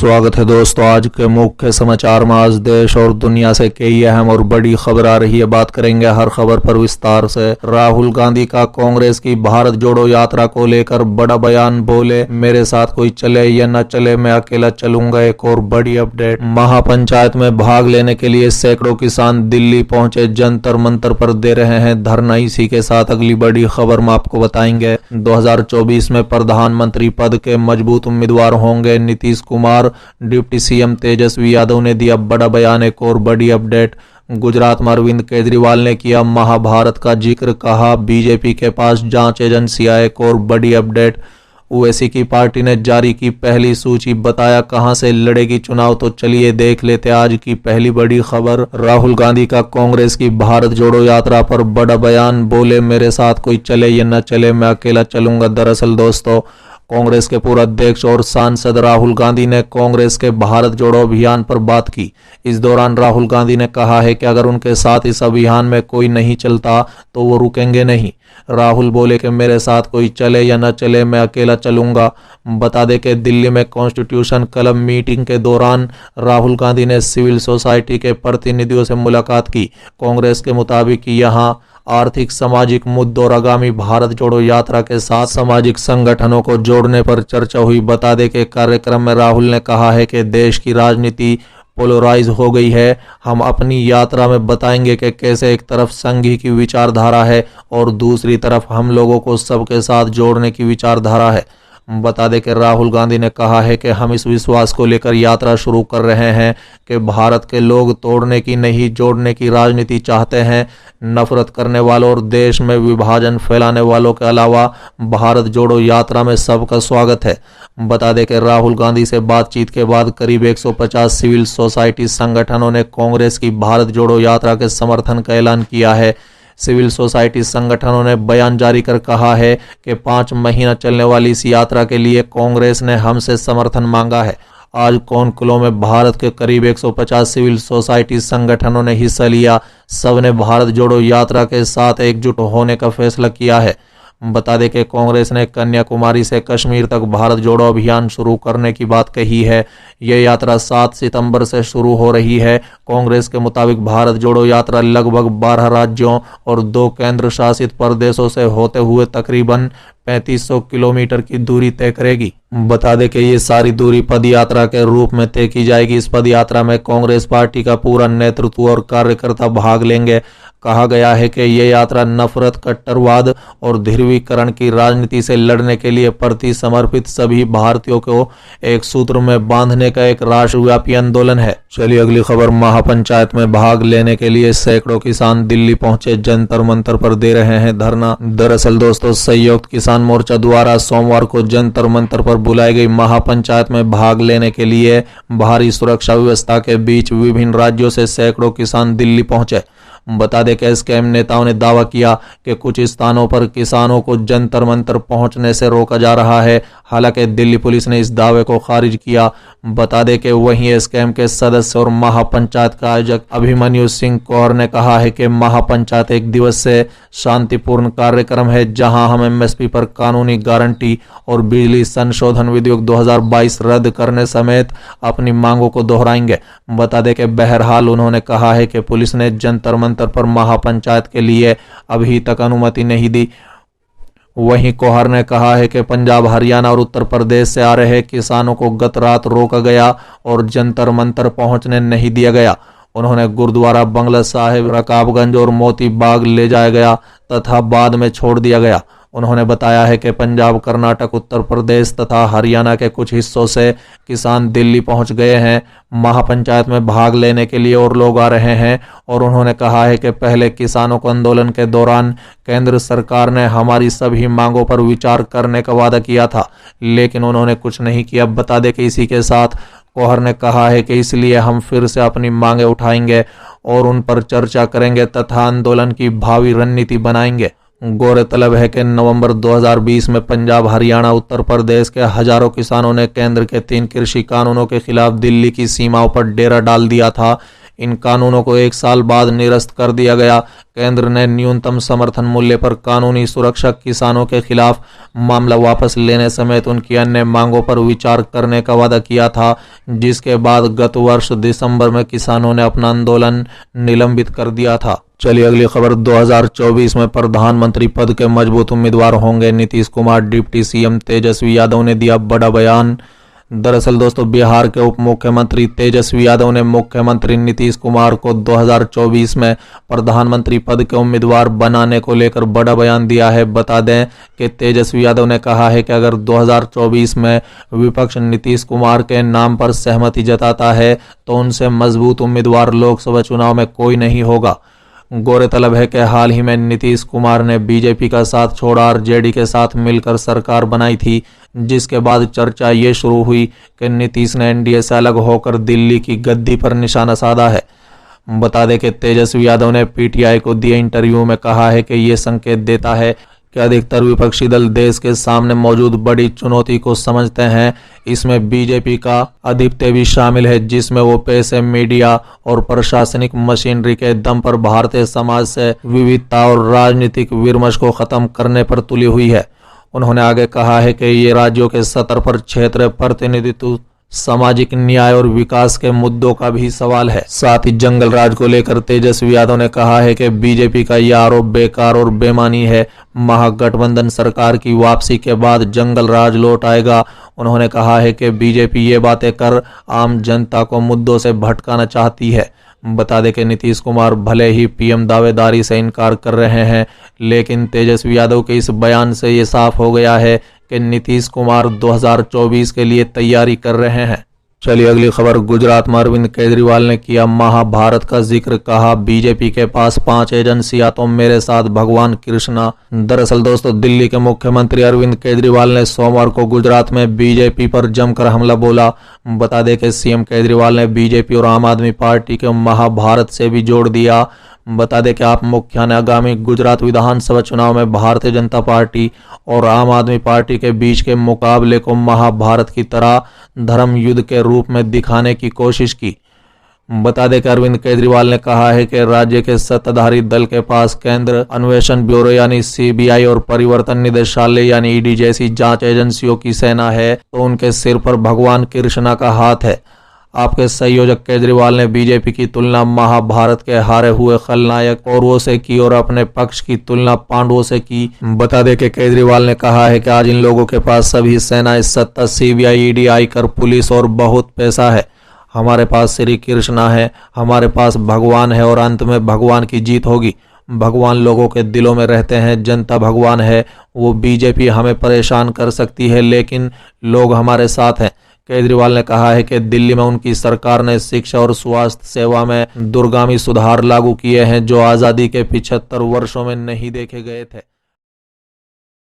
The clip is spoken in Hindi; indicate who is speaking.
Speaker 1: स्वागत है दोस्तों। आज के मुख्य समाचार में आज देश और दुनिया से कई अहम और बड़ी खबर आ रही है। बात करेंगे हर खबर पर विस्तार से। राहुल गांधी का कांग्रेस की भारत जोड़ो यात्रा को लेकर बड़ा बयान, बोले मेरे साथ कोई चले या न चले मैं अकेला चलूंगा। एक और बड़ी अपडेट, महापंचायत में भाग लेने के लिए सैकड़ों किसान दिल्ली पहुंचे, जंतर मंतर पर दे रहे हैं धरना। इसी के साथ अगली बड़ी खबर में आपको बताएंगे 2024 में प्रधानमंत्री पद के मजबूत उम्मीदवार होंगे नीतीश कुमार। डिप्टी सीएम तेजस्वी यादव ने दिया बड़ा बयान। एक और बड़ी अपडेट, गुजरात में अरविंद केजरीवाल ने किया महाभारत का जिक्र, कहा बीजेपी के पास जांच एजेंसियां। एक और बड़ी अपडेट, ओवैसी की पार्टी ने जारी की पहली सूची, बताया कहां से लड़ेगी चुनाव। तो चलिए देख लेते आज की पहली बड़ी खबर। राहुल गांधी का कांग्रेस की भारत जोड़ो यात्रा पर बड़ा बयान, बोले मेरे साथ कोई चले या न चले मैं अकेला चलूंगा। दरअसल दोस्तों, कांग्रेस के पूर्व अध्यक्ष और सांसद राहुल गांधी ने कांग्रेस के भारत जोड़ो अभियान पर बात की। इस दौरान राहुल गांधी ने कहा है कि अगर उनके साथ इस अभियान में कोई नहीं चलता तो वो रुकेंगे नहीं। राहुल बोले कि मेरे साथ कोई चले या न चले मैं अकेला चलूंगा। बता दें कि दिल्ली में कॉन्स्टिट्यूशन क्लब मीटिंग के दौरान राहुल गांधी ने सिविल सोसाइटी के प्रतिनिधियों से मुलाकात की। कांग्रेस के मुताबिक यहां आर्थिक सामाजिक मुद्दों और आगामी भारत जोड़ो यात्रा के साथ सामाजिक संगठनों को जोड़ने पर चर्चा हुई। बता दें कि कार्यक्रम में राहुल ने कहा है कि देश की राजनीति पोलराइज हो गई है। हम अपनी यात्रा में बताएंगे कि कैसे एक तरफ संघी की विचारधारा है और दूसरी तरफ हम लोगों को सबके साथ जोड़ने की विचारधारा है। बता दें कि राहुल गांधी ने कहा है कि हम इस विश्वास को लेकर यात्रा शुरू कर रहे हैं कि भारत के लोग तोड़ने की नहीं जोड़ने की राजनीति चाहते हैं। नफरत करने वालों और देश में विभाजन फैलाने वालों के अलावा भारत जोड़ो यात्रा में सबका स्वागत है। बता दें कि राहुल गांधी से बातचीत के बाद करीब 150 सिविल सोसाइटी संगठनों ने कांग्रेस की भारत जोड़ो यात्रा के समर्थन का ऐलान किया है। सिविल सोसाइटी संगठनों ने बयान जारी कर कहा है कि 5 महीना चलने वाली इस यात्रा के लिए कांग्रेस ने हमसे समर्थन मांगा है। आज कॉन्क्लेव में भारत के करीब 150 सिविल सोसाइटी संगठनों ने हिस्सा लिया। सबने भारत जोड़ो यात्रा के साथ एकजुट होने का फैसला किया है। बता दें कि कांग्रेस ने कन्याकुमारी से कश्मीर तक भारत जोड़ो अभियान शुरू करने की बात कही है। यह यात्रा 7 सितंबर से शुरू हो रही है। कांग्रेस के मुताबिक भारत जोड़ो यात्रा लगभग 12 राज्यों और 2 केंद्र शासित प्रदेशों से होते हुए तकरीबन 3500 किलोमीटर की दूरी तय करेगी। बता दें कि ये सारी दूरी पद यात्रा के रूप में तय की जाएगी। इस पद यात्रा में कांग्रेस पार्टी का पूरा नेतृत्व और कार्यकर्ता भाग लेंगे। कहा गया है कि यह यात्रा नफरत, कट्टरवाद और ध्रुवीकरण की राजनीति से लड़ने के लिए प्रति समर्पित सभी भारतीयों को एक सूत्र में बांधने का एक राष्ट्रव्यापी आंदोलन है। चलिए अगली खबर, महापंचायत में भाग लेने के लिए सैकड़ों किसान दिल्ली पहुंचे, जंतर मंतर पर दे रहे हैं धरना। दरअसल दोस्तों, संयुक्त किसान मोर्चा द्वारा सोमवार को जंतर मंतर पर बुलाई गई महापंचायत में भाग लेने के लिए भारी सुरक्षा व्यवस्था के बीच विभिन्न राज्यों से सैकड़ों किसान दिल्ली पहुंचे। बता दें कि एसकेएम नेताओं ने दावा किया कि कुछ स्थानों पर किसानों को जंतर मंतर पहुंचने से रोका जा रहा है। हालांकि दिल्ली पुलिस ने इस दावे को खारिज किया। बता दें कि वहीं एसकेएम के सदस्य और महापंचायत का आयोजक अभिमन्यु सिंह कौर ने कहा है कि महापंचायत एक दिवसीय शांतिपूर्ण कार्यक्रम है, जहां हम एमएसपी पर कानूनी गारंटी और बिजली संशोधन विधेयक 2022 रद्द करने समेत अपनी मांगों को दोहराएंगे। बता दें कि बहरहाल उन्होंने कहा है कि पुलिस ने जंतर मंतर पर महापंचायत के लिए अभी तक अनुमति नहीं दी। वहीं कोहर ने कहा है कि पंजाब, हरियाणा और उत्तर प्रदेश से आ रहे किसानों को गत रात रोका गया और जंतर मंतर पहुंचने नहीं दिया गया। उन्होंने गुरुद्वारा बंगला साहिब, रकाबगंज और मोती बाग ले जाया गया तथा बाद में छोड़ दिया गया। उन्होंने बताया है कि पंजाब, कर्नाटक, उत्तर प्रदेश तथा हरियाणा के कुछ हिस्सों से किसान दिल्ली पहुंच गए हैं। महापंचायत में भाग लेने के लिए और लोग आ रहे हैं। और उन्होंने कहा है कि पहले किसानों को आंदोलन के दौरान केंद्र सरकार ने हमारी सभी मांगों पर विचार करने का वादा किया था, लेकिन उन्होंने कुछ नहीं किया। बता दें कि इसी के साथ कोहर ने कहा है कि इसलिए हम फिर से अपनी मांगे उठाएंगे और उन पर चर्चा करेंगे तथा आंदोलन की भावी रणनीति बनाएंगे। गौरतलब है कि नवंबर 2020 में पंजाब, हरियाणा, उत्तर प्रदेश के हजारों किसानों ने केंद्र के 3 कृषि कानूनों के खिलाफ दिल्ली की सीमाओं पर डेरा डाल दिया था। इन कानूनों को 1 साल बाद निरस्त कर दिया गया। केंद्र ने न्यूनतम समर्थन मूल्य पर कानूनी सुरक्षा, किसानों के खिलाफ मामला वापस लेने समेत उनकी अन्य मांगों पर विचार करने का वादा किया था, जिसके बाद गत वर्ष दिसंबर में किसानों ने अपना आंदोलन निलंबित कर दिया था। चलिए अगली खबर। 2024 में प्रधानमंत्री पद के मजबूत उम्मीदवार होंगे नीतीश कुमार। डिप्टी सीएम तेजस्वी यादव ने दिया बड़ा बयान। दरअसल दोस्तों, बिहार के उप मुख्यमंत्री तेजस्वी यादव ने मुख्यमंत्री नीतीश कुमार को 2024 में प्रधानमंत्री पद के उम्मीदवार बनाने को लेकर बड़ा बयान दिया है। बता दें कि तेजस्वी यादव ने कहा है कि अगर 2024 में विपक्ष नीतीश कुमार के नाम पर सहमति जताता है तो उनसे मजबूत उम्मीदवार लोकसभा चुनाव में कोई नहीं होगा। गौरतलब है कि हाल ही में नीतीश कुमार ने बीजेपी का साथ छोड़ा और जेडी के साथ मिलकर सरकार बनाई थी, जिसके बाद चर्चा ये शुरू हुई कि नीतीश ने एनडीए से अलग होकर दिल्ली की गद्दी पर निशाना साधा है। बता दें कि तेजस्वी यादव ने पीटीआई को दिए इंटरव्यू में कहा है कि ये संकेत देता है कि अधिकतर विपक्षी दल देश के सामने मौजूद बड़ी चुनौती को समझते हैं। इसमें बीजेपी का आधिपत्य भी शामिल है, जिसमें वो पैसे, मीडिया और प्रशासनिक मशीनरी के दम पर भारतीय समाज से विविधता और राजनीतिक विमर्श को खत्म करने पर तुली हुई है। उन्होंने आगे कहा है कि ये राज्यों के स्तर पर क्षेत्रीय प्रतिनिधित्व, सामाजिक न्याय और विकास के मुद्दों का भी सवाल है। साथ ही जंगल राज को लेकर तेजस्वी यादव ने कहा है कि बीजेपी का यह आरोप बेकार और बेमानी है। महागठबंधन सरकार की वापसी के बाद जंगल राज लौट आएगा। उन्होंने कहा है कि बीजेपी ये बातें कर आम जनता को मुद्दों से भटकाना चाहती है। बता दें कि नीतीश कुमार भले ही पीएम दावेदारी से इनकार कर रहे हैं, लेकिन तेजस्वी यादव के इस बयान से ये साफ हो गया है कि नीतीश कुमार 2024 के लिए तैयारी कर रहे हैं। चलिए अगली खबर। गुजरात में अरविंद केजरीवाल ने किया महाभारत का जिक्र। कहा, बीजेपी के पास 5 एजेंसियां तो मेरे साथ भगवान कृष्णा। दरअसल दोस्तों, दिल्ली के मुख्यमंत्री अरविंद केजरीवाल ने सोमवार को गुजरात में बीजेपी पर जमकर हमला बोला। बता दें कि सीएम केजरीवाल ने बीजेपी और आम आदमी पार्टी के महाभारत से भी जोड़ दिया। बता दें कि आप मुख्य ने आगामी गुजरात विधानसभा चुनाव में भारतीय जनता पार्टी और आम आदमी पार्टी के बीच के मुकाबले को महाभारत की तरह धर्म युद्ध के रूप में दिखाने की कोशिश की। बता दें कि अरविंद केजरीवाल ने कहा है कि राज्य के सत्ताधारी दल के पास केंद्र अन्वेषण ब्यूरो यानी सीबीआई और परिवर्तन निदेशालय यानी ईडी जैसी जांच एजेंसियों की सेना है, तो उनके सिर पर भगवान कृष्णा का हाथ है। आपके संयोजक केजरीवाल ने बीजेपी की तुलना महाभारत के हारे हुए खलनायक कौरवों से की और अपने पक्ष की तुलना पांडवों से की। बता दें कि केजरीवाल ने कहा है कि आज इन लोगों के पास सभी सेनाएं, सत्ता, सीबीआई, ईडी, आयकर, पुलिस और बहुत पैसा है। हमारे पास श्री कृष्णा है, हमारे पास भगवान है और अंत में भगवान की जीत होगी। भगवान लोगों के दिलों में रहते हैं, जनता भगवान है। वो बीजेपी हमें परेशान कर सकती है, लेकिन लोग हमारे साथ हैं। केजरीवाल ने कहा है कि दिल्ली में उनकी सरकार ने शिक्षा और स्वास्थ्य सेवा में दूरगामी सुधार लागू किए हैं, जो आज़ादी के 75 वर्षों में नहीं देखे गए थे।